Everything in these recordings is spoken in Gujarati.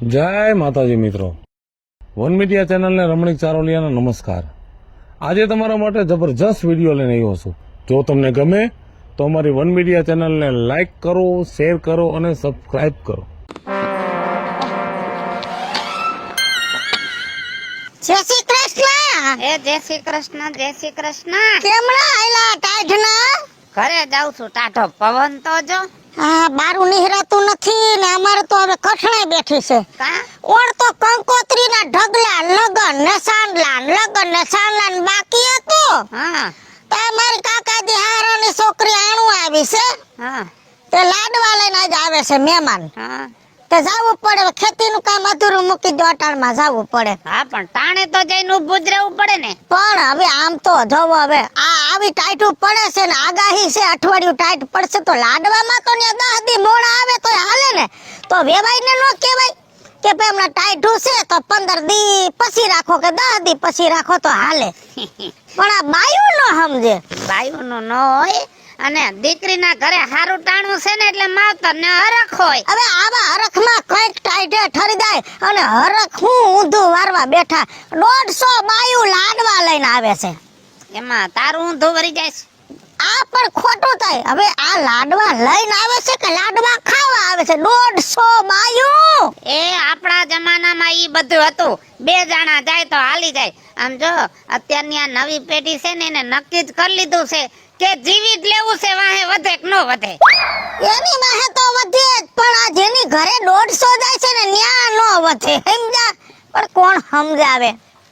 જય માતાજી મિત્રો, વન મીડિયા ચેનલને રમણીક ચારોલિયાનો નમસ્કાર। આજે તમારા માટે જબરજસ્ત વિડીયો લઈને આવ્યો છું। જો તમને ગમે તો અમારી વન મીડિયા ચેનલને લાઈક કરો, શેર કરો અને સબસ્ક્રાઇબ કરો। જય શ્રી કૃષ્ણ। જય શ્રી કૃષ્ણ, જય શ્રી કૃષ્ણ। કેમણા આયલા ટાઢના? ઘરે જાઉં છું, ટાઢો પવન તો જો। હા, બારું નિહરાતું નથી ને અમારે તો હવે કઠણાઈ બેઠી છે। કા ઓણ તો કંકોત્રીના ઢગલા લગન ને સાંડલા ને બાકી હતું। હા તે મારી કાકાજી હારાની છોકરી આણું આવી છે, હા તે લાડવા લઈને આજ આવે છે મહેમાન। હા તે જાવું પડે, ખેતીનું કામ અધૂરું મૂકી દો, અટાણમાં જાવું પડે। હા, પણ ટાણે તો જઈને ઊભું જ રહેવું પડે ને। પણ હવે આમ તો જોવો, હવે આ આવી ટાઈટું પડે છે ને આગાહી છે અઠવાડિયું ટાઈટ પડશે તો લાડવામાં તો ને 10 દી મોડા આવે તો હાલે ને, તો વેવાય ને નો કહેવાય કે ભાઈ હમણાં ટાઈટું છે તો 15 દી પછી રાખો કે 10 દી પછી રાખો તો હાલે। પણ આ બાયું નો સમજે, બાયુનું ન હોય અને દીકરીના ઘરે હારું ટાણું છે ને એટલે માવતર ને હરખ હોય। હવે આવા હરખમાં કઈક ટાઈટે ઠરી જાય અને હરખ હું ઊંધું વારવા બેઠા 150 બાયું લાડવા લઈને આવે છે। એમાં તારું ઊંધું વરી જાય છે। આ પણ ખોટું થાય। હવે આ લાડવા લઈને આવે છે કે લાડવા ખાવા આવે છે? 150 બાયું। એ આપણા જમાનામાં ઈ બધું હતું, 2 જણા જાય તો હાલી જાય। આમ જો અત્યારની આ નવી પેઢી છે ને એને નક્કી જ કરી લીધું છે કે જીવિત લેવું છે, વાહે વધે કે નો વધે। એની વાહે તો વધે જ, પણ આ જેની ઘરે 150 જાય છે ને ન્યા નો વધે, સમજા? પણ કોણ સમજાવે?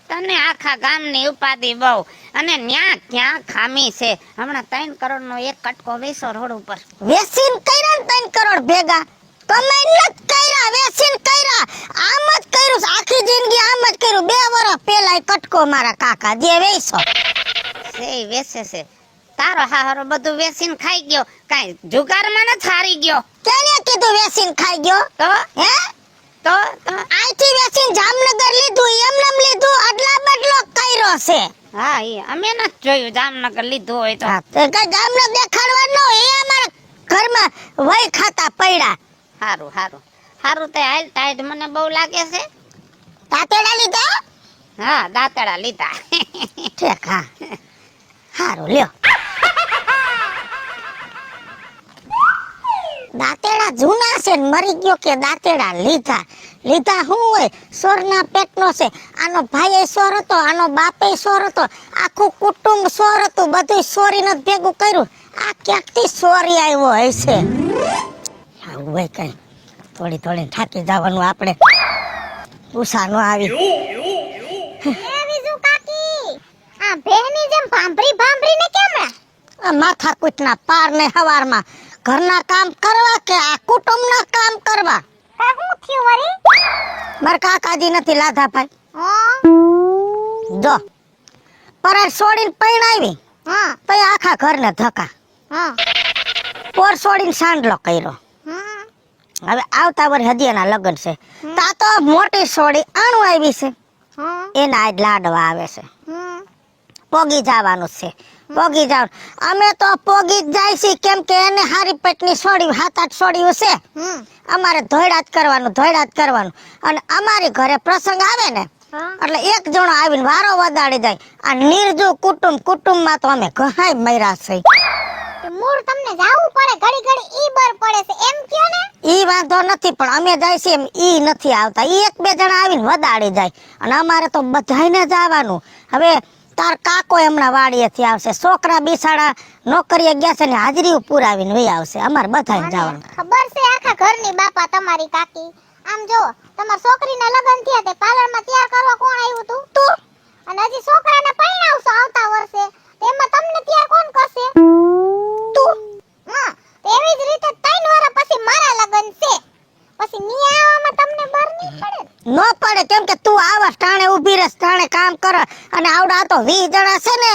તને આખા ગામની ઉપાધિ બહુ, અને ન્યા ક્યાં ખામી છે। હમણાં 3 કરોડનો એક કટકો વેચો રોડ ઉપર। વેસીન કર્યા ને 3 કરોડ ભેગા, કમાઈને નત કર્યા, વેસીન કર્યા। આમ જ કર્યું છે, આખી જિંદગી આમ જ કર્યું। 2 વર્ષ પહેલા કટકો મારા કાકા જે વેચો છે ઈ વેચે છે। તારો હારો બધું વેચીને ખાઈ ગયો, કાઈ જુગારમાં ન હારી ગયો। કેને કીધું વેસીન ખાઈ ગયો? તો હે, તો આઈથી વેસીન જામનગર લીધું, એમને લીધું, અદલા બદલો કર્યો છે। હા, ઈ અમે ન જોયું જામનગર લીધું હોય તો। તે કઈ જામનગર દેખાડવા ન હોય, એ અમારા ઘરમાં વહી ખાતા પડ્યા। હારું હારું હારું, તે હાલ ટાઈટ મને બહુ લાગે છે। તાતેડા લીધા? હા, દાંતડા લીધા। ઠીક, હા, હારું લ્યો। દાંતેડા જૂના છે ને મરી ગયો કે દાંતેડા લીધા? લીધા શું હોય, સોરના પેટનો છે। આનો ભાઈ સોર હતો, આનો બાપે સોર હતો, આખું કુટુંબ સોર હતું, બધું સોરીને જ ભેગું કર્યું। આ ક્યાંકથી સોરી આવ્યો હશે? આવું હોય કઈ, થોડી થોડી થાકી જવાનું આપણે, ઉષા નો આવી। આ ભેહની જેમ ભાંભરી ને કેમ? આ માથા કૂટના પાર ને હવારમાં ઘરના કામ કરવા કે આ કુટુંબના કામ કરવા? કા હું થયું વરી? મારા કાકાજી નથી લાધાભાઈ, હા જો પર છોડીને પરણાવી હા તો આખા ઘરને ધક્કા, હા પોર છોડીને સાંડલો કર્યો। હા હવે આવતા વર્ષે હදිયાના લગ્ન છે, તા તો મોટી છોડી આણું આવી છે, હા એના આજ લાડવા આવે છે। હા પોગી જવાનું છે, પોગી જાવ। અમે તો પોગી જ જાય છે, કેમ કે એને હારી પેટની છોડી 7-8 છોડીઓ છે। અમારે ધોયડા જ કરવાનું અને અમારી ઘરે પ્રસંગ આવે ને એટલે એક જણો આવીને વારો વદાડી જાય। આ નિર્જુ કુટુંબમાં તો અમે ઘણાય મર્યા છે। તે મૂળ તમને જાવું પડે, ઘડી ઈ બર પડે છે એમ કયો ને? ઈ વાંધો નથી, પણ અમે જાય છે એમ ઈ નથી આવતા। ઈ 1-2 જણા આવીને વદાડી જાય અને અમારે તો બધાયને જ આવવાનું। હવે તાર કાકો હમણાં વાડીએથી આવશે, છોકરા બિસાડા નોકરીએ ગયા છે ને હાજરી પુરાવીને વહી આવશે, અમારે બધાને જવાનું। ખબર છે આખા ઘરની બાપા તમારી કાકી? આમ જો તમાર છોકરીના લગન થયા તે પાર્લરમાં તૈયાર કરવા કોણ આવ્યું તું? તું। અને હજી છોકરાને પરણાવશો આવતા વર્ષે, તેમાં તમને તૈયાર કોણ કરશે? તું। હા, એવી જ રીતે 3 વર્ષ પછી મારા લગન છે, પછી નિયા આવવામાં તમને બર નહીં પડે? ન પડે, કેમ કે તું આવા ટાણે ઊભી રહે, ટાણે કામ કરે અને આવડા તો 20 જણા છે ને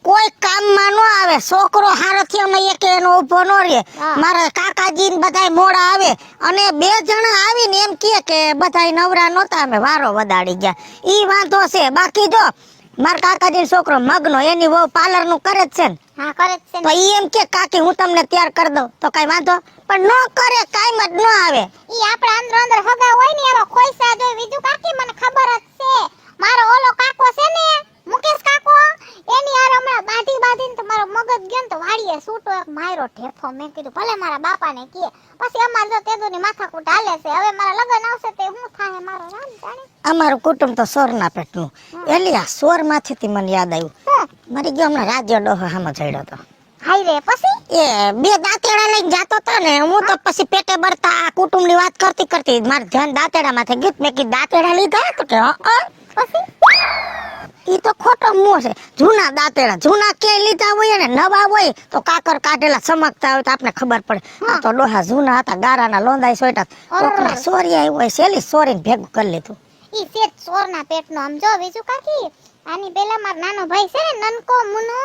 કોઈ કામમાં ન આવે। છોકરો હારેથી અમે એક એનો ઊભો ન રહે। મારા કાકાજી ને બધાય મોડા આવે અને 2 જણા આવીને એમ કહે કે બધાય નવરા નહોતા, અમે વારો વદાડી ગયા, ઈ વાંધો છે। બાકી જો મારા કાકાજી છોકરો મગનો એની વહુ પાર્લર નું કરે જ છે ને હા કરે જ છે તો ને. ઈ એમ કે કાકી હું તમને તૈયાર કરી દઉં તો કઈ વાંધો પણ નો કરે કાઈ મત ન આવે ઈ આપણે અંદર અંદર હગા હોય ને એવા ખોઈસા જોઈ બીજું કાકી મને ખબર જ છે મારો ઓલો કાકો છે ને મુકેશ કાકો એની યાર હમણાં બાંધીને તો મારો મગજ ગયો ને તો વાડીએ સૂટો એક માયરો ઠેફો મેં કીધું ભલે મારા બાપાને કહે પછી અમાર જો તેદુની માથાકૂટ હાલે છે હવે મારા લગન આવશે તે હું થાય મારો રામ જાણે. અમારું કુટુંબ તો સોરના પેટનું એટલે આ સોર માંથી મને યાદ આવ્યું હા મરી ગયો હમણાં રાજ્ય ડોહો હામાં ચડ્યો તો હાય રે પછી એ બે દાંતેડા લઈને જાતો તો ને હું તો પછી પેટે બરતા આ કુટુંબની વાત કરતી મારું ધ્યાન દાંતેડા માથે ગયું મેં કીધું દાંતેડા લીધા તો કે પછી ઈ તો ખોટો મોહ છે જૂના દાંતેડા જૂના કે લીધા હોય ને નવા હોય તો કાકર કાઢેલા ચમકતા હોય તો આપણે ખબર પડે આ તો ડોહા જૂના હતા ગારાના લોંદાઈ સોયટા કોકના સોરિયા હોય સેલી સોરીને ભેગું કરી લીધું ઈ સેજ ચોરના પેટનો આમ જો બીજું કાકી આની પેલા માર નાનો ભાઈ છે ને નનકો મુનો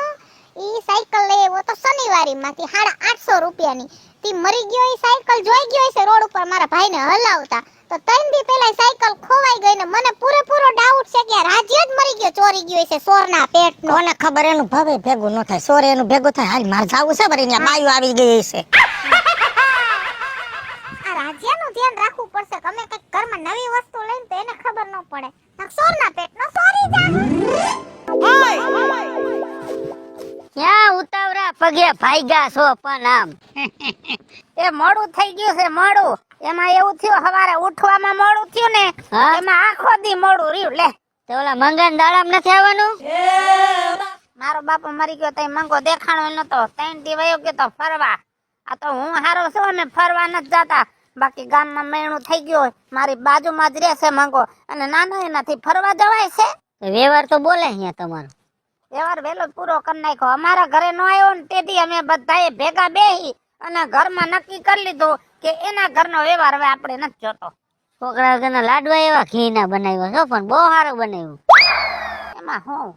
ઈ સાયકલ લઈ આવ્યો તો શનિવારી માંથી 850 રૂપિયાની તી મરી ગયો ઈ સાયકલ જોઈ ગયો છે રોડ ઉપર મારા ભાઈને હલાવતા તો 3 દી પહેલા ઈ સાયકલ ખોવાઈ ગઈ ને મને પૂરેપૂરો ડાઉટ છે કે રાજ્ય જ મરી ગયો ચોરી ગયો છે ચોરના પેટનો કોને ખબર એનું ભવે ભેગું ન થાય સોરે એનું ભેગું થાય હાલ માર જાવું છે બરી ત્યાં બાયું આવી ગઈ છે આ રાજ્યનું ધ્યાન રાખવું પડશે કે અમે કઈક ઘરમાં નવી વસ્તુ લઈને તો એને ખબર ન પડે ચોરના પેટનો ચોરી ક્યાં ઉતાવળા પગે ભાગ્યા છો પણ આમ એ મોડું થઈ ગયું છે મોડું એમાં એવું થયું સવારે ઉઠવામાં મોડું થયું ને એમાં આખો દી મોડું રહ્યું લે તો ઓલા મંગન દાડામ નથી આવવાનું મારો બાપો મરી ગયો તઈ મંગો દેખાણો નતો 3 દી વયો ગયો તો ફરવા આ તો હું હારો છું અમે ફરવા નથી જાતા બાકી ગામમાં મેણું થઈ ગયું મારી બાજુમાં જ રહેશે મંગો અને નાના એનાથી ફરવા જવાય છે વ્યવહાર તો બોલે અહીંયા તમારો વ્યવહાર વેલો પૂરો કરી નાખ્યો અમારા ઘરે નો આવ્યો ને તેથી અમે બધાએ ભેગા બેહી અને ઘરમાં નક્કી કરી લીધું કે એના ઘરનો વ્યવહાર હવે આપણે નથી જોતો છોકરા ઘરના લાડવા એવા ઘી ના બનાવ્યા છો પણ બહુ સારું બનાવ્યું એમાં હું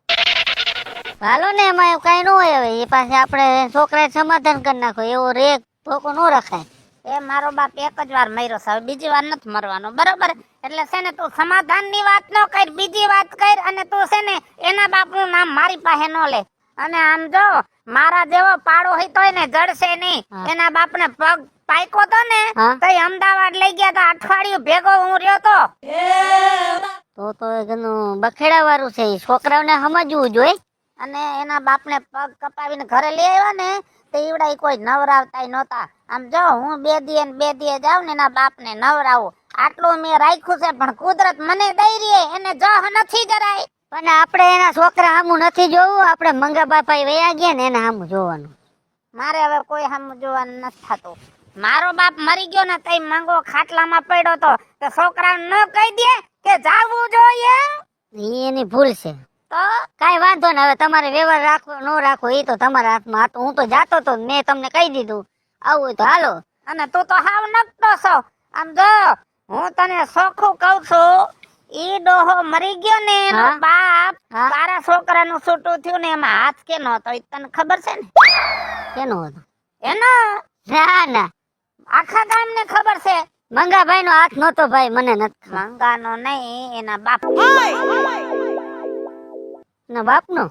હાલો ને એમાં એવું કઈ ન હોય હવે એ પાસે આપણે છોકરાએ સમાધાન કરી નાખો એવો રેક ધોકો ન રખાય એ મારો બાપ એક જ વાર મર્યો છે હવે બીજી વાર નથી મરવાનો બરોબર એટલે છે ને તું સમાધાન ની વાત ન કર બીજી વાત કર અને તું છે ને એના બાપનું નામ મારી પાસે ન લે અને આમ જો મારા જેવો પાડો હોય તોય ને જડશે નહીં એના બાપને પગ પાયકો તો ને તઈ અમદાવાદ લઈ ગયા તા અઠવાડિયું ભેગો હું રહ્યો તો ઘણું બખેડા વાળું છે ઈ છોકરાઓને સમજવું જોઈએ અને એના બાપને પગ કપાવીને ઘરે લઈ આવ્યા ને તો ઈવડા કોઈ નવરાવતાય નહોતા આમ જો હું 2 દીએ જાઉં ને એના બાપને નવરાવું આટલું મેં રાખ્યું છે પણ કુદરત મને દઈ રહી એને જહ નથી જરાય પણ આપણે એના છોકરા સામું નથી જોવું આપણે મંગા બાપા વયા ગયા ને એને સામું જોવાનું મારે હવે કોઈ સામું જોવાનું નથી થતું મારો બાપ મરી ગયો ને તઈ મંગો ખાટલામાં પડ્યો તો છોકરાને ન કહી દે કે જાવું જોઈએ ઈ એની ભૂલ છે તો કાઈ વાંધો ને હવે તમારે વ્યવહાર રાખવો ન રાખવો એ તો તમારા હાથમાં હતો હું તો જાતો તો મેં તમને કહી દીધું આવું હોય તો હાલો અને તું તો હાવ નકતો છો આમ જો હું તને સોખું કહું છું ઈ ડોહો મરી ગયો ને એનો બાપ તારા છોકરાનું છૂટું થયું ને એમાં હાથ કેનો હતો ઈ તને ખબર છે ને કેનો હતો એનો ના આખા ગામને ખબર છે મંગાભાઈ નો હાથ નતો ભાઈ મને નથી મંગાનો નહીં એના બાપ ના બાપ નો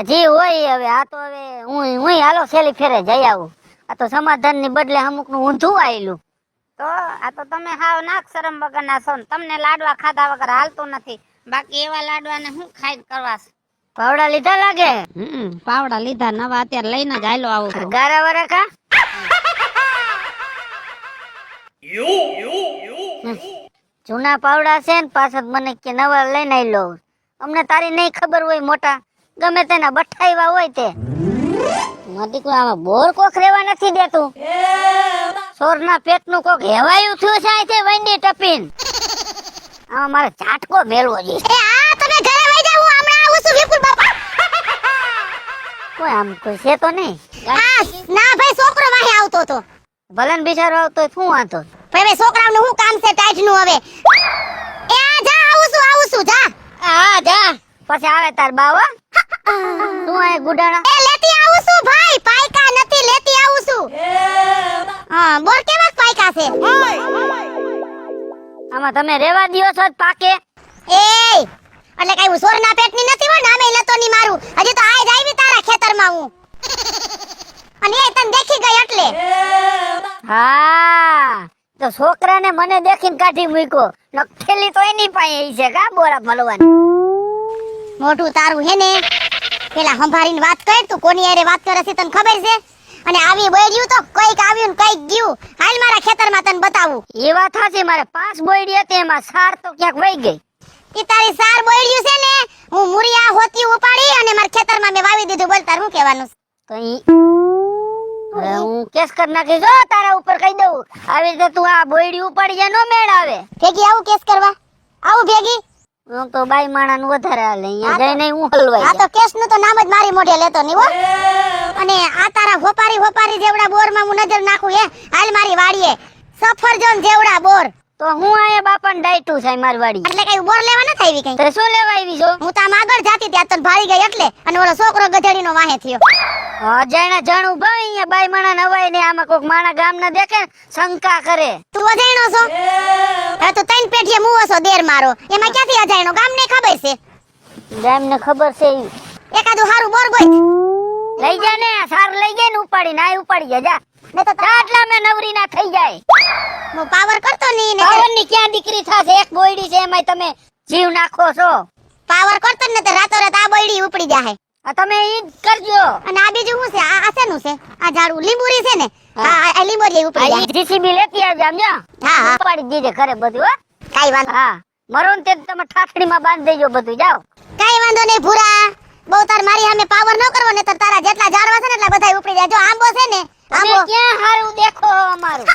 જે હોય હવે આ તો હવે હું હાલો છેલ્લી ફેરે જઈ આવું આ તો સમાધાન ની બદલે અમુક નું ઊંધું આવેલું તો આ તો તમે હાવ નાક શરમ વગર ના છો ને તમને લાડવા ખાધા વગર હાલતું નથી બાકી એવા લાડવાને હું ખાઈ કરવા છે પાવડા લીધા લાગે પાવડા લીધા નવા અત્યારે લઈને જ હાલો આવું છું ગારા વાળા કા જૂના પાવડા છે ને પાછળ મને કે નવા લઈને આવી લો અમને તારી નહીં ખબર હોય મોટા ગમે તેના બઠાઈવા હોય તે દીકરો આમાં બોર કોક રેવા નથી દેતું સોરના પેટનું કોક હેવાયું થયું છે તે વંડી ટપીન આમાં મારે ઝાટકો મેળવો જોઈએ તમે ઘરે વઈ જાવ હું હમણાં આવું છું વિપુલ બાપા કોઈ આમ કોઈ છે તો નહીં ના ભાઈ છોકરો વાહે આવતો તો ભલે ને બિચારો આવતો હોય શું વાંધો ભાઈ છોકરાઓને હું કામ છે ટાઈટ નું હવે એ આ જા આવું છું જા હા જા પછી આવે તાર બાવા તું આ ગુડાણા એ લેતી આવું છું ભાઈ પાયકા નથી લેતી આવું છું હા બોલ કેવા પાયકા છે આમાં તમે રેવા દિયો છો જ પાકે એ એટલે કઈ હું સોરના પેટની નથી હો, નામે લેતો ની મારું. હજી તો આજ આવી તારા ખેતરમાં હું. અને એ તને દેખી ગઈ એટલે. હા તો છોકરાને મને દેખીને કાઢી મૂક્યો. નખેલી તો એની પાસે છે કા બોરા મળવાની. મોઢું તારું હે ને પેલા સંભાળીને વાત કર. તું કોની હારે વાત કરે છે તને ખબર છે? અને આવી બોલ્યું તો કઈક આવ્યું ને કઈક ગયું. હાલ મારા ખેતરમાં તને બતાવું. એ વાત સાચી, મારે 5 બોયડી હતી એમાં 4 તો ક્યાંક વહી ગઈ. ઈ તારી સાર બોલ્યું છે ને, હું મુરિયા હોતી ઉપાડી અને મારા ખેતરમાં મેં વાવી દીધું. બોલ તાર શું કહેવાનું છે? તો ઈ હવે હું કેસ કરી નાખી જો તારા ઉપર કહી દઉં. આવી રીતે તું આ બોયડી ઉપાડી જાય નો મેળ આવે. ભેગી આવું કેસ કરવા? આવું ભેગી? હું તો બાઈ માણાનું વધારે હાલે. અહીંયા જઈને હું હલવાઈ આ તો કેસ નું તો નામ જ મારી મોઢે લેતો નહીં હો. અને આ તારા હોપારી જેવડા બોરમાં હું નજર નાખું હે? હાલ મારી વાડીએ સફરજન જેવડા બોર. તો હું આયા બાપાને ડાયટું છે મારી વાડી. એટલે કઈ બોર લેવા ન થાવી કઈ? તો શું લેવા આવી છો? હું તો આમ આગળ જાતી ત્યાં તને ભાળી ગઈ એટલે. અને ઓલો છોકરો ગધેડીનો વાહે થયો. અજાણ્યા જાણ ઉભા અહીંયા બાઈ માણા નવાય ને આમાં કોક માણા ગામ ના દેખે શંકા કરે. તું અજાણ્યો છો? હવે તું તૈન પેઠીએ મુવો છો દેર મારો. એમાં ક્યાંથી અજાણ્યો? ગામને ખબર છે. ગામને ખબર છે ઈ. એકાદું હારું બોર ગોઈ. લઈ જા ને સાર લઈ જાય ને ઉપાડી ના ઉપાડી જા જા. ને તો જા એટલા મે નવરી ના થઈ જાય. હું પાવર કરતો નહીં ને. પાવરની ક્યાં દીકરી થાશે? એક બોયડી છે એમાંય તમે જીવ નાખો છો. પાવર કરતો ને તો રાતોરાત આ બોયડી ઉપડી જાહે. આ તમે ઈ જ કરજો. અને આ બીજું શું છે? આ શેનું છે? આ ઝાડુ લીંબુરી છે ને? હા આ લીંબોરી ઉપડી આ જાય. જીસીબી લેતી આવજો આમ જો. હા હા ઉપાડી દીધે ઘરે બધું હો. કાઈ વાંધો હા મરો ને તે તમે ઠાઠડીમાં બાંધી દેજો બધું. જાઓ. કાઈ વાંધો નહીં ભૂરા. બહુ તાર મારી સામે પાવર ન કરવો ને તો તારા જેટલા ઝાડવા છે ને એટલા બધાય ઉપડી જાય. જો આંબો છે ને તમે આંબો ક્યાં હારું દેખો અમારું?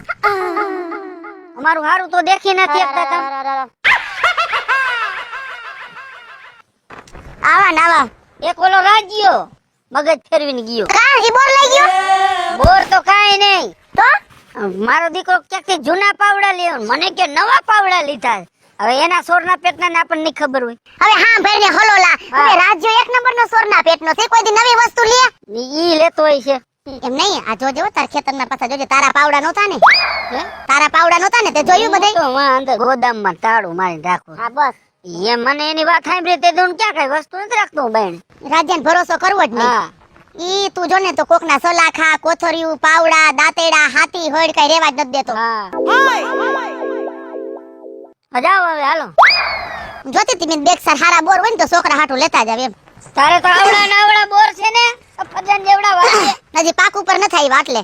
અમારું હારું તો દેખી નથી શકતા તમે. આવા નાવા એક ઓલો રાજ્યો મગજ ફેરવીને ગયો. કા ઈ બોર લઈ ગયો? બોર તો કાઈ નહીં. તો મારો દીકરો ક્યાંકથી જૂના પાવડા લેવો ને મને કે નવા પાવડા લીધા. હવે એના સોરના પેટના ને આપણને નહીં ખબર હોય. હવે હા ભરને હલોલા. હવે રાજ્યો એક નંબરનો સોરના પેટનો છે. કોઈ દી નવી વસ્તુ લે? ઈ લેતો હોય છે. એમ નહીં. આ જોજો તાર ખેતરના પાછા જોજે. તારા પાવડા નહોતા ને? હે? તારા પાવડા નહોતા ને? તે જોયું બધાય? તો માં અંદર ગોદામમાં તાળું મારીને રાખું. હા બસ. એ મને એની વાત સાંભળી તે દઉં ક્યાં કઈ વસ્તુ નથી રાખતો હું બેન. રાજ્યને ભરોસો કરવો જ નહીં. હા ઈ તું જો ને તો કોકના સલાખા, કોથળિયું, પાવડા, દાંતેડા, હાથી હોડ કઈ રેવા જ નથી દેતો. હા જાઓ હવે હાલો. જોતી તી મેં બેગ હારા બોર હોય ને તો છોકરા હાટું લેતા જાવ એમ. તારે તો આવડા ને આવડા બોર છે ને સફરજન જેવડા વાગે. હજી પાક ઉપર ન થાય વાટલે.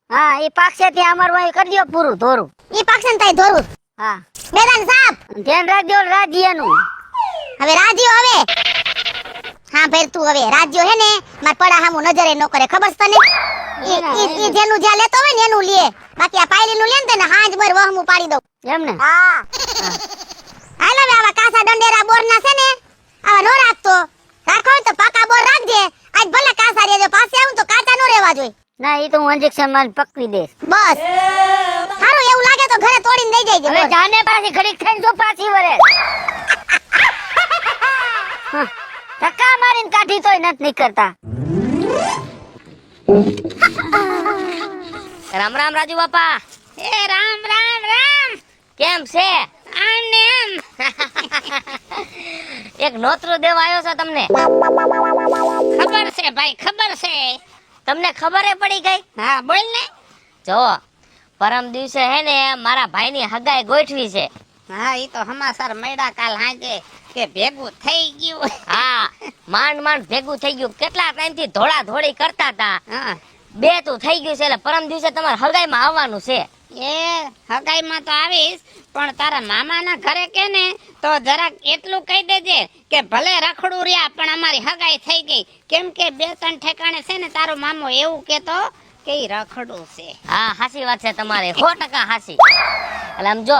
હા એ પાકશે ત્યાં અમારું અહીં કરી દો પૂરું ધોરું. ઈ પાકશે ને થાય ધોરું. હા બેદાન સાપ. ધ્યાન રાખજો રાજ્યનું. હવે રાજ્યો હવે હા ભેર તું હવે રાજ્યો હે ને માર પડા હામું નજરે ન કરે. ખબર છે તને? ઈ જેનું જ્યાં લેતો હોય ને એનું લે. બાકી આ પાયલીનું લે ને તેને હાંજ બર વહમું પાડી દઉં. એમ ને? હા હાલ હવે આવા કાસા દંડેરા બોર ના છે ને આવા નો રાખતો. રાખો હોય તો પાકા બોર રાખજે. આજ ભલે કાસા રેજો પાસે આવું તો કાચા નો રેવા જોઈએ. ના એ તો હું ઇન્જેક્શન માં પકવી દઈશ. બસ હારું એવું લાગે તો ઘરે તોડીને દઈ જઈજે. હવે જાને પાછી ઘડીક થઈને જો પાછી વરે. ધક્કા મારીને કાઢી તોય નથી નીકળતા. રામ રામ રાજુ બાપા. એ રામ રામ રામ. કેમ છે? આમ ને એમ. એક નોતરો દેવા આવ્યો છે તમને. ખબર છે ભાઈ ખબર છે. તમને ખબર પડી ગઈ? હા બોલ ને. જો પરમ દિવસે હે ને મારા ભાઈની હગાઈ ગોઠવી છે. હા ઈ તો હમાસર મળ્યા કાલ હાજે કે ભેગું થઈ ગયું. હા માંડ માંડ ભેગું થઈ ગયું. કેટલા ટાઈમ થી ધોળા ધોળી કરતા હતા. હા બે તું થઈ ગયું છે એટલે પરમ દિવસે તમારે હગાઈમાં આવવાનું છે. એ હગાઈમાં તો આવીશ પણ તારા મામાના ઘરે કે ને તો જરાક એટલું કહી દેજે કે ભલે રખડું રહ્યા પણ અમારી હગાઈ થઈ ગઈ. કેમ કે 2-3 ઠેકાણે છે ને તારો મામો એવું કેતો કે ઈ રખડું છે. હા હાસી વાત છે તમારે 100% હાસી. એટલે આમ જો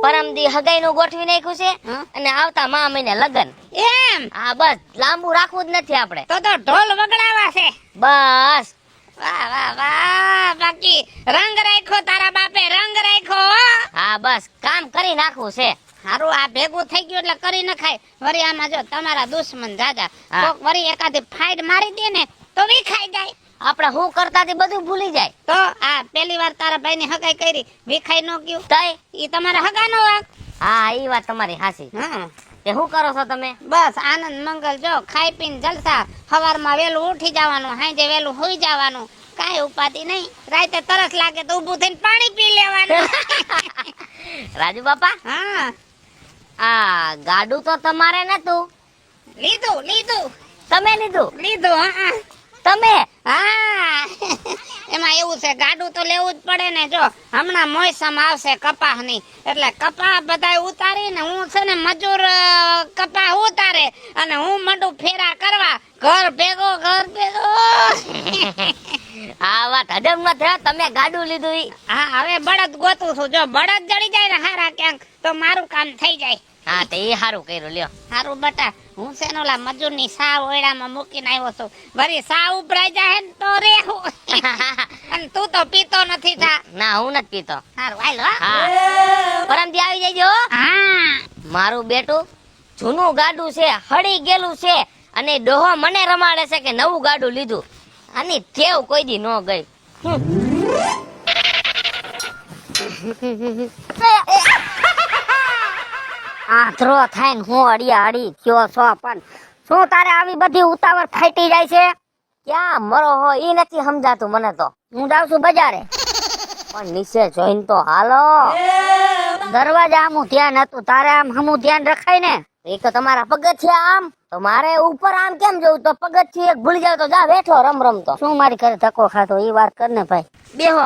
પરમદી હગાઈ નું ગોઠવી નાખ્યું છે અને આવતા મા મહિને લગન. એમ? હા બસ લાંબુ રાખવું જ નથી આપણે. તો ઢોલ વગડાવા છે. બસ વાહ વાહ વાહ. બાકી રંગ રાખ્યો તારા બાપે રંગ રાખ્યો. હા બસ કામ કરી નાખવું છે. હારું આ ભેગું થઈ ગયું એટલે કરી નખાય. વરી આમાં જો તમારા દુશ્મન જાજા હા. કોક વરી એકાદી ફાઈડ મારી દે ને તો વિખાઈ જાય. આપણે હું કરતા તે બધું ભૂલી જાય. તો આ પહેલી વાર તારા ભાઈની હગાઈ કરી વિખાઈ ન ગયું તઈ ઈ તમારા હગાનો વાંક. હા એ વાત તમારી હાસી. હા તે શું કરો છો તમે? બસ આનંદ મંગલ જો ખાઈ પીને જલસા. સવારમાં વેલું ઉઠી જવાનું, સાંજે વેલું હોઈ જવાનું, કાંઈ ઉપાધિ નહીં. રાતે તરસ લાગે તો ઊભું થઈને પાણી પી લેવાનું. રાજુ બાપા, હા, આ ગાડું તો તમારે નતું, લીધું તમે લીધું? હા તમે? હા. એમાં એવું છે, ગાડું તો લેવું જ પડે ને. જો હમણાં મોસમ આવશે કપાસની, એટલે કપાસ બધાય ઉતારીને હું છે ને મજૂર કપાસ ઉતારે અને હું મંડું ફેરા કરવા ઘર ભેગો. આ વાત હજમ ન થયો, તમે ગાડું લીધું ઈ. હા, હવે બળદ ગોતું છું. જો બળદ જડી જાય ને હારા ક્યાંક તો મારું કામ થઈ જાય. હા, તે ઈ સારું કર્યું, લ્યો. હારું બટા, હું છે ને ઓલા મજૂરની સા ઓયડામાં મૂકીને આવ્યો છું. વળી સા ઉભરાઈ જાય ને તો રેહું. અને તું તો પીતો નથી થા. ના, હું નથી પીતો. હારું હાલ હો. હા, પરમથી આવી જજો. હા, મારું બેટું જૂનું ગાડું છે, હળી ગયેલું છે, અને ડોહો મને રમાડે છે કે નવું ગાડું લીધું. આની ટેવ કોઈ દી ન ગઈ. આંધળો થાય ને હું અડિયા થયો છો, પણ શું તારે આવી બધી ઉતાવળ ફાટી જાય છે? ક્યાં મરો હો ઈ નથી સમજાતું મને તો. હું જાઉં છું બજારે, પણ નીચે જોઈને તો હાલો. દરવાજા આમું ધ્યાન હતું, તારે આમ હમું ધ્યાન રખાય ને. એક તો તમારા પગથિયા આમ, તો મારે ઉપર આમ કેમ જવું? તો પગથિયે એક ભૂલી જાવ તો જા બેઠો રમતો. શું મારી ઘરે ધક્કો ખાતો એ વાત કર ને ભાઈ. બેહો.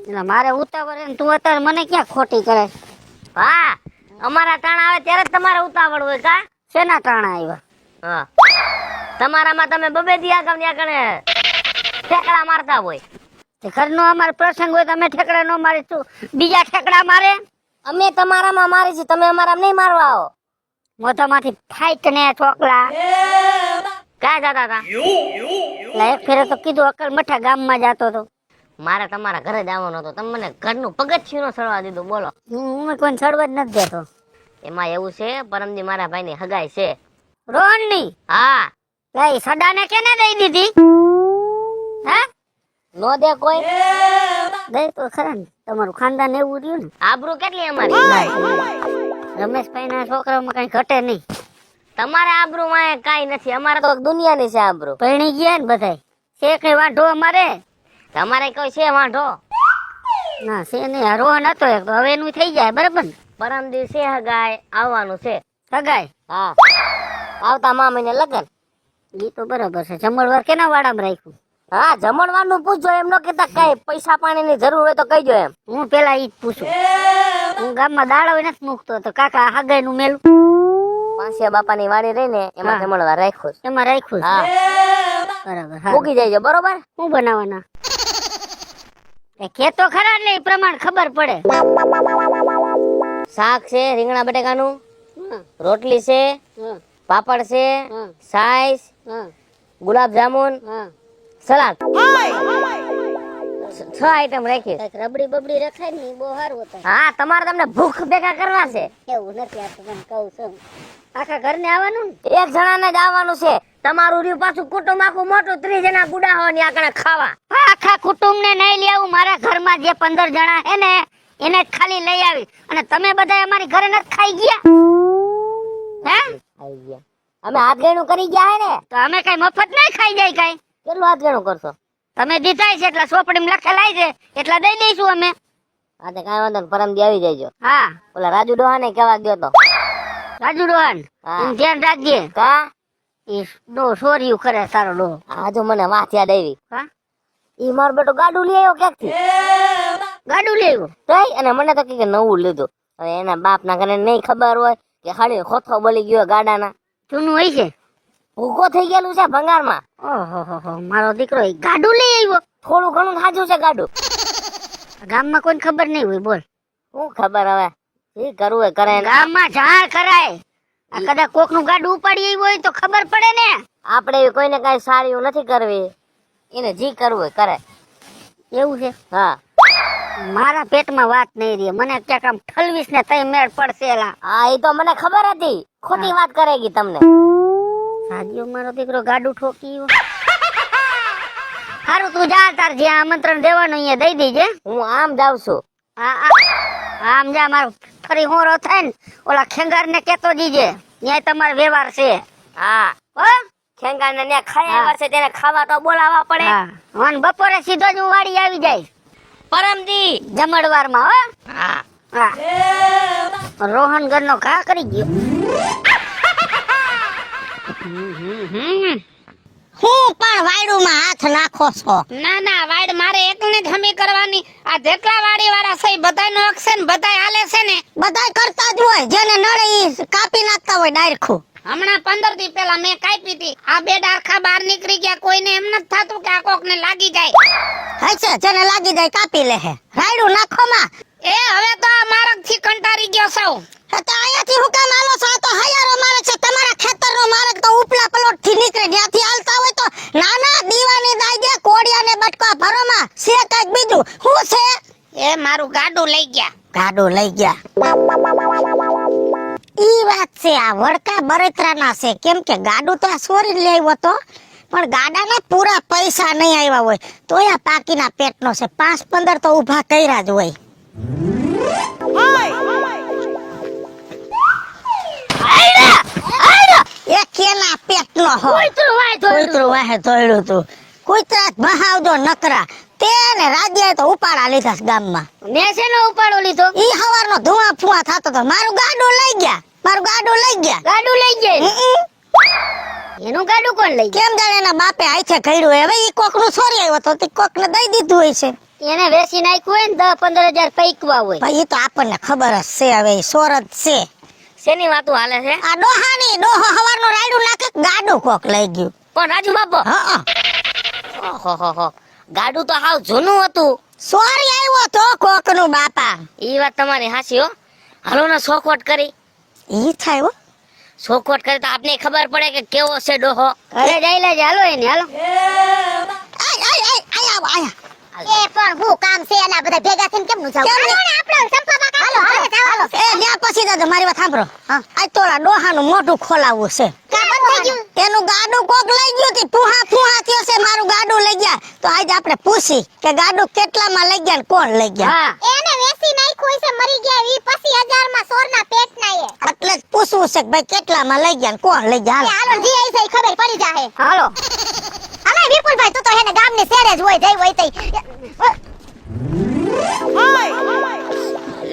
એટલે મારે ઉતાવળ હે ને તું અત્યારે મને ક્યાં ખોટી કરે? હા, અમારા ટાણા આવે ત્યારે જ તમારે ઉતાવળ હોય કા? શેના ટાણા આવ્યા? હા, તમારામાં તમે બબે દી આગળ ત્યાં કણે ઠેકડા મારતા હોય. તે ઘરનો અમારે પ્રસંગ હોય તો અમે ઠેકડા નો મારી, તું બીજા ઠેકડા મારે? અમે તમારામાં મારી છે, તમે અમારામાં નહીં મારવા આવો. મોઢામાંથી ફાઈટ ને ચોકલા. ક્યાં જતા હતા? એટલે એક ફેરે તો કીધું અકલ મઠા ગામમાં જાતો હતો. મારે તમારા ઘરે જ આવવાનો હતો, તમે મને ઘરનું પગથિયું નો સળવા દીધું. બોલો. હું કોઈ સળવા જ નથી દેતો. એમાં એવું છે, પરમદી મારા ભાઈની હગાઈ છે. રોહનની? હા. લઈ સડાને કેને દઈ દીધી? હા, નો દે કોઈ? દઈ તો ખરા ને, તમારું ખાનદાન એવું રહ્યું ને. આબરૂ કેટલી અમારી. રમેશભાઈ ના છોકરામાં કઈ ઘટે નહીં. તમારે આબરૂ માં કાઈ નથી, અમારે તો દુનિયાની છે આબરૂ. પરણી ગયા ને બધાય. છે કઈ વાંઢો અમારે? તમારે કોઈ છે વાંઢો? ના છે નહીં. રોહન હતો એક તો, હવે એનું થઈ જાય બરાબર ને. પરમ દિવસે હગાઈ આવવાનું છે. સગાઈ? હા, આવતા મા મહિને લગન. એ તો બરાબર છે. જમણવાર કેના વાડામાં રાખ્યું? હા, જમણવાનું પૂછજો, એમ ન કેતા કઈ પૈસા પાણી ની જરૂર હોય તો કહીજો એમ. હું પેલા ઈ જ પૂછું. હું ગામમાં દાડા નથી મૂકતો તો કાકા હગાઈ નું મેલું પાંચિયા બાપાની વાડી રહી ને એમાં હા. જમણવાર રાખ્યું છે. એમાં રાખ્યું હા, છે. બરાબર. હા, મૂકી જઈજો બરોબર. શું બનાવવાના? એ ખેતો ખરા એટલે એ પ્રમાણ ખબર પડે. શાક છે રીંગણા બટેકાનું, હમ, રોટલી છે, હમ, પાપડ છે, હમ, છાશ, હમ, ગુલાબ જામુન, હમ. સલાડ. 6 આઈટમ રાખી. કંઈક રબડી બબડી રખાય ને ઈ બહુ સારું હતું. હા, તમારે તમને ભૂખ ભેગા કરવા છે. એવું નથી, આ તો મને કહું છું. આખા ઘરને આવવાનું ને? એક જણાને જ આવવાનું છે. તમારું રહ્યું પાછું કુટુંબ આખું મોટું, 30 જણા ગુડા હોવાની આગળ ખાવા. આખા કુટુંબ ને નહીં લઈ આવું. મારા ઘરમાં જે 15 જણા હે ને એને જ ખાલી લઈ આવી. અને તમે બધા અમારી ઘરે નથી ખાઈ ગયા? હે? આવી ગયા. અમે હાથ ગણું કરી ગયા હે ને. તો અમે કઈ મફત નહીં ખાઈ જાય કઈ? કેટલું હાથ ગણું કરશો? તમે દીધા છે એટલે ચોપડીમાં લખેલાય છે એટલા દઈ દઈશું અમે. હા, તે કાંઈ વાંધો નહીં, પરમદી આવી જજો. હા, ઓલા રાજુ ડોહાને કેવા ગયો તો. રાજુ રોહન હા. એનું ધ્યાન રાખજે. કા એ ડો સોર્યું કરે તારો ડો. આજુ મને વાત યાદ આવી. હા, ઈ મારો બેટો ગાડું લઈ આવ્યો ક્યાંકથી. ગાડું લેવું? તઈ અને મને તો કે નવું લીધું. હવે એના બાપ ના ઘરે નહીં ખબર હોય કે હાડી ખોથો બળી ગયો ગાડાના. જૂનું હોય છે? ભૂકો થઈ ગયેલું છે ભંગારમાં. ઓહો, મારો દીકરો ઈ ગાડું લઈ આવ્યો. થોડું ઘણું થાજું છે ગાડું. ગામમાં કોઈને ખબર નહીં હોય. બોલ, શું ખબર હવે, એ કરવું એ કરે. ગામમાં જાણ કરાય. આ કદાચ કોક નું ગાડું ઉપાડી આવ્યું હોય તો ખબર પડે ને. આપણે એવી કોઈને કઈ સારી નથી કરવી, એને જી કરવું એ કરે. એવું છે? હા, મારા પેટમાં વાત નહીં રહી. મને ક્યાંક આમ ઠલવીશ ને તઈ મેળ પડશે. એલા હા, એ તો મને ખબર હતી. ખોટી વાત કરેગી તમને. સાજીઓ મારો દીકરો ગાડું ઠોકી આવ્યો. હારું, તું જા, તાર જ્યાં આમંત્રણ દેવાનું અહીંયા દઈ દેજે. હું આમ જાઉં છું. આમ જા, મારો ફરી હોરો થાય ને ઓલા ખેંગાર ને કેતો દીજે ન્યાય તમારો વ્યવહાર છે. હા હો ખેંગા ને ખાયા હા. વર્ષે તેને ખાવા તો બોલાવવા પડે. હા અને બપોરે સીધો જ હું વાડી આવી જાય પરમદી જમણવારમાં. હો હા હા રોહન ઘરનો ઘા કરી ગયો. હું પણ વાયડુમાં હાથ નાખો છો. ના ના વાડ મારે એકને જ હમી કરવાની. આ જેટલા વાડી વાળા છે બધાનો હક છે ને બધાય હાલે છે ને. બધાય કરતા જ હોય જેને નડે ઈ કાપી નાખતા હોય ડાયરખું. હમણાં 15 દી પહેલા મેં કાપી હતી. આ બે ડારખા બહાર નીકળી ગયા. કોઈને એમ નથી થતું કે આ કોક ને લાગી જાય. હશે જેને લાગી જાય કાપી લે હે. રાયડું નાખો માં. એ હવે તો આ માર્ગ થી કંટાળી ગયો સૌ. તો અહીંયાથી હું કામ આલો છો? આ તો હૈયારો માર્ગ છે. તમારા ખેતરનો માર્ગ તો ઉપલા પ્લોટ થી નીકળે. ત્યાંથી હાલતા હોય તો નાના દીવાની દાઈ કોડિયા ને બટકા ભરોમાં છે કઈક બીજું. શું છે? એ મારું ગાડું લઈ ગયા. ગાડું લઈ ગયા. ઈ વાત છે. આ વડકા બળતરાના છે. કેમ કે ગાડું તો આ સોરી લઈ આવ્યો તો પણ ગાડાના પૂરા પૈસા નહીં આવ્યા હોય તો આ પાકીના પેટનો છે. 5-15 તો ઊભા કર્યા જ હોય. એ કેના પેટનો હો? કૂતરું વાહે ધોયડું તું. કૂતરા જ બહાવજો નકરા. તેને રાજ્યાએ તો ઉપાડા લીધા છે ગામમાં. મેં શેનો ઉપાડો લીધો? ઈ હવારનો ધુઆ ફુઆ થતો તો મારું ગાડું લઈ ગયા. મારું ગાડું લઈ ગયા. ગાડું લઈ ગયા. એનું ગાડું કોણ લઈ કેમ જાણે એના બાપે આઈથે કર્યું. હવે ઈ કોકનું સોરી આવ્યો તો તે કોકને દઈ દીધું હોય છે. ગયા? એને વેચી નાખ્યું હોય ને 10-15 હજાર પૈકવા હોય. ભાઈ ઈ તો આપણને ખબર જ છે. હવે ઈ સોરત છે. શેની વાતો હાલે છે? આ ડોહાની ડોહો હવારનો રાયડું નાખે ગાડું કોક લઈ ગયું. પણ રાજુ બાપો, હા ઓહોહો, ગાડું તો હાવ જૂનું હતું. સોરી આવ્યો તો કોકનું બાપા. ઈ વાત તમારી હાચી હો. હાલો ને શોખવટ કરી. ઈ થાય હો. શોખવટ કરી તો આપને ખબર પડે કે કેવો છે ડોહો. ઘરે જઈ લેજે. હાલો એને હાલો. આય આય આય આયા આયા. એ પણ હું કામ છે એના બધા ભેગા થઈને કેમનું જાવ? કેમ હાલો ને આપણે સંપા કાકા. હાલો હાલો. એ ન્યા પછી દાદા મારી વાત સાંભળો. હા આ તોલા ડોહાનું મોઢું ખોલાવવું છે. કા બંધ થઈ ગયું? એનું ગાડું કોક લઈ ગયું તી. ફુહા થયો છે. મારું ગાડું લઈ ગયા. તો આજે આપણે પૂછી કે ગાડું કેટલામાં લઈ ગયા ને કોણ લઈ ગયા. હા એને વેચી નાખ્યું છે મરી ગયા. ઈ પછી 1000 માં સોરના પેટના એ. એટલે જ પૂછવું છે કે ભાઈ કેટલામાં લઈ ગયા ને કોણ લઈ ગયા. એ હાલો જી આઈ છે ખબર પડી જાહે. હાલો. હાલો વિપુલભાઈ તું તો હેને ગામની શેરે જ હોય જઈ હોય તઈ.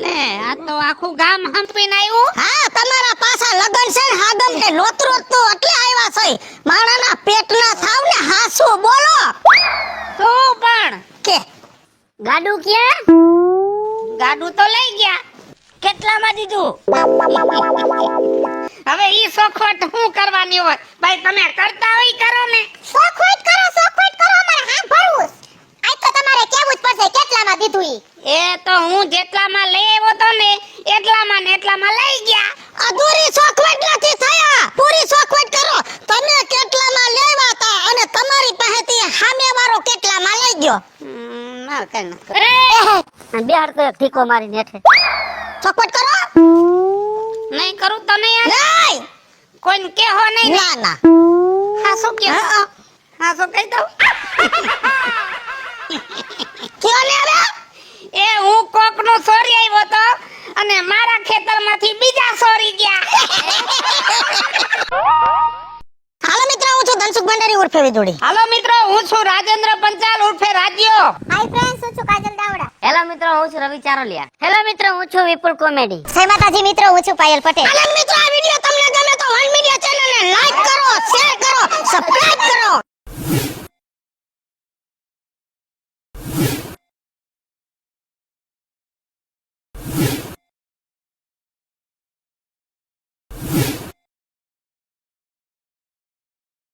લે આ તો આખું ગામ હંપીને આવ્યું. હા તમારા પાછા લગન છે ને હાગમ કે નોતરો તો એટલે આવ્યા છે. માણાના પેટના થાવ ને હાસુ બોલો તું પણ કે ગાડું ક્યાં? ગાડું તો લઈ ગયા. કેટલામાં દીધું? હવે ઈ શોખવટ શું કરવાની હોય? ભાઈ તમે કરતા હોય કરો ને. સોખવટ કરો અમારે હાથ ભરવું. આજ તો તમારે કેવું જ પડશે કેટલામાં દીધું ઈ. એ તો હું જેટલામાં લઈ આવ્યો તો ને એટલામાં ને એટલામાં લઈ ગયા. અધૂરી ચોખવટ નથી થયા. પૂરી ચોખવટ કરો. તમે કેટલામાં લેવા તા અને તમારી પાસેથી સામેવાળો કેટલામાં લઈ ગયો. ના કઈ ના બે હાથ તો ઠીકો મારી નેઠે ચોખવટ કરો. નહીં કરું તો નહીં હાલે. નહીં કોઈને કેહો નહીં ને. ના ના હા શું કે હા હા શું કહી દઉં? કયો ને હવે એ હું કોકનો સોરી આવ્યો તો અને મારા ખેતરમાંથી બીજા સોરી ગયા. હાલો મિત્રો હું છું ધનસુખ ભંડારી ઉર્ફે વિદુડી. હાલો મિત્રો હું છું રાજેન્દ્ર પંચાલ ઉર્ફે રાજ્યો. હાય ફ્રેન્ડ્સ હું છું કાજલ દાવડા. હેલો મિત્રો હું છું રવિ ચારોલિયા. હેલો મિત્રો હું છું વિપુલ કોમેડી. જય માતાજી મિત્રો હું છું પાયલ પટેલ. હાલો મિત્રો આ વિડિયો તમને ગમે તો વન મીડિયા ચેનલને લાઈક કરો, શેર કરો, સબસ્ક્રાઇબ કરો.